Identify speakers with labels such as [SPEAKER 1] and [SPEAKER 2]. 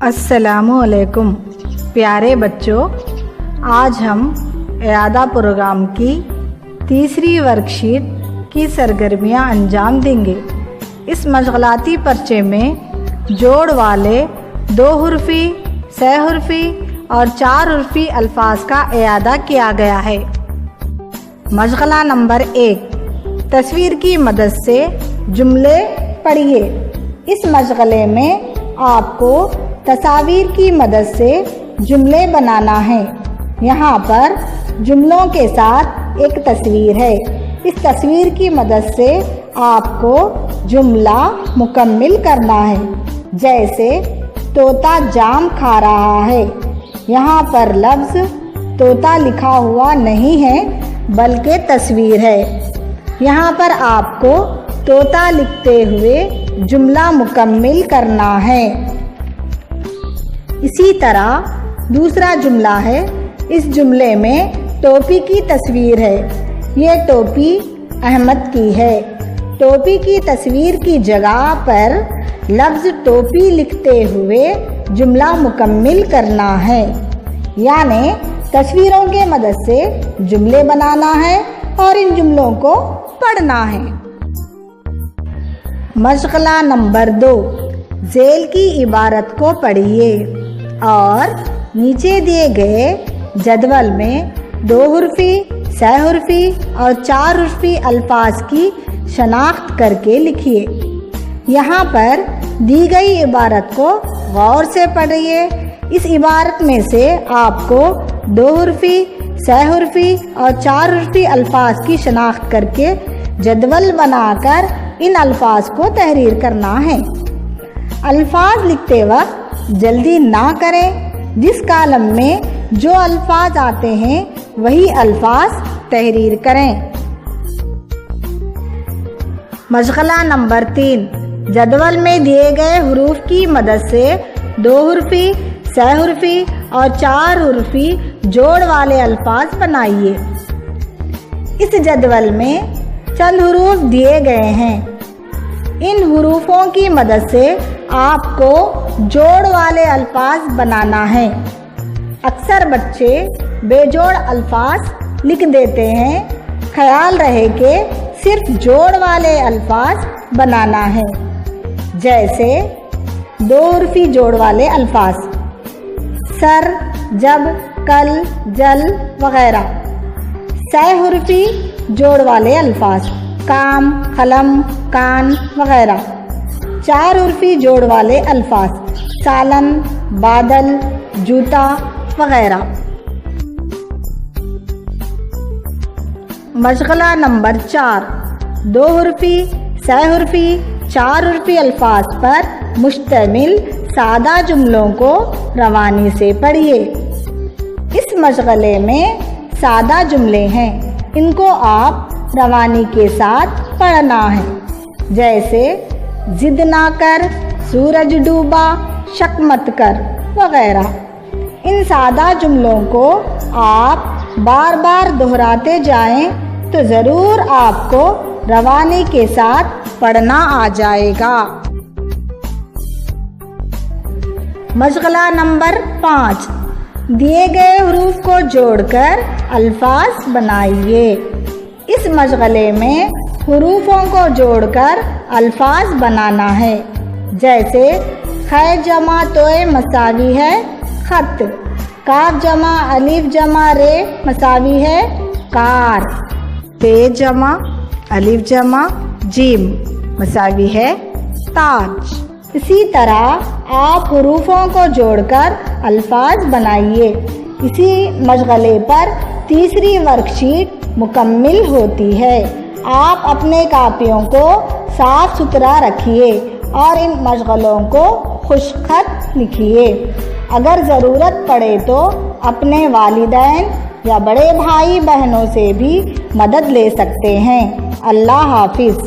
[SPEAKER 1] अस्सलामुअलैकुम प्यारे बच्चों, आज हम इयादा प्रोग्राम की तीसरी वर्कशीट की सरगर्मियां अंजाम देंगे। इस मशगलाती पर्चे में जोड़ वाले 2 हुर्फी, 6 हुर्फी और 4 हुर्फी अल्फाज का इयादा किया गया है। मशगला नंबर 1, तस्वीर की मदद से जुमले पढ़िए। इस मशगले में आपको तस्वीर की मदद से जुमले बनाना है। यहाँ पर जुमलों के साथ एक तस्वीर है। इस तस्वीर की मदद से आपको जुमला मुकम्मिल करना है। जैसे तोता जाम खा रहा है। यहाँ पर लफ्ज़ तोता लिखा हुआ नहीं है बल्कि तस्वीर है। यहाँ पर आपको तोता लिखते हुए जुमला मुकम्मिल करना है। इसी तरह दूसरा जुमला है। इस जुमले में टोपी की तस्वीर है। ये टोपी अहमद की है। टोपी की तस्वीर की जगह पर लफ्ज़ टोपी लिखते हुए जुमला मुकम्मिल करना है। यानी तस्वीरों के मदद से जुमले बनाना है और इन जुमलों को पढ़ना है। मशगला नंबर 2, झेल की इबारत को पढ़िए और नीचे दिए गए जदवल में 2 हुर्फी, 6 हुर्फी और 4 हुर्फी अल्फाज की शनाख्त करके लिखिए। यहाँ पर दी गई इबारत को गौर से पढ़िए। इस इबारत में से आपको 2 हुर्फी, 6 हुर्फी और 4 हुर्फी अल्फाज की शनाख्त करके जदवल बनाकर इन अल्फाज को तहरीर करना है। अल्फाज लिखते वक्त जल्दी ना करें। जिस कालम में जो अल्फाज आते हैं वही अल्फाज तहरीर करें। मशगला नंबर 3, जदवल में दिए गए हुरूफ की मदद से 2 हुर्फी, 6 हुर्फी और 4 हुर्फी जोड़ वाले अल्फाज बनाइए। इस जदवल में चंद हुरूफ दिए गए हैं। इन हुरूफों की मदद से आपको जोड़ वाले अल्फाज बनाना है। अक्सर बच्चे बेजोड़ अल्फाज लिख देते हैं। ख्याल रहे कि सिर्फ जोड़ वाले अल्फाज बनाना है। जैसे 2 हुर्फी जोड़ वाले अल्फाज सर, जब, कल, जल वगैरह। 6 हुर्फी जोड़ वाले अल्फाज काम, कलम, कान वगैरह। 4 हुर्फी जोड़ वाले अल्फाज सालन, बादल, जूता वगैरह। मशगला नंबर 4, 2 हुर्फी, 6 हुर्फी, 4 हुर्फी अल्फाज पर मुश्तमिल सादा जुमलों को रवानी से पढ़िए। इस मशगले में सादा जुमले हैं। इनको आप रवानी के साथ पढ़ना है। जैसे जिद ना कर, सूरज डूबा, शक मत कर वगैरह। इन सादा जुमलों को आप बार बार दोहराते जाएं तो ज़रूर आपको रवानी के साथ पढ़ना आ जाएगा। मशगला नंबर 5, दिए गए हुरूफ को जोड़कर अल्फाज बनाइए। इस मशगले में हुरूफों को जोड़कर अल्फाज बनाना है। जैसे ख जमा तोए मसावी है खत, काफ जमा अलिफ जमा रे मसावी है कार, ते जमा अलिफ जमा जीम मसावी है ताज। इसी तरह आप हुरूफों को जोड़कर अल्फाज बनाइए। इसी मशगले पर तीसरी वर्कशीट मुकम्मिल होती है। आप अपने कापियों को साफ सुथरा रखिए और इन मशगलों को खुशखत लिखिए। अगर ज़रूरत पड़े तो अपने वालिदैन या बड़े भाई बहनों से भी मदद ले सकते हैं। अल्लाह हाफिज़।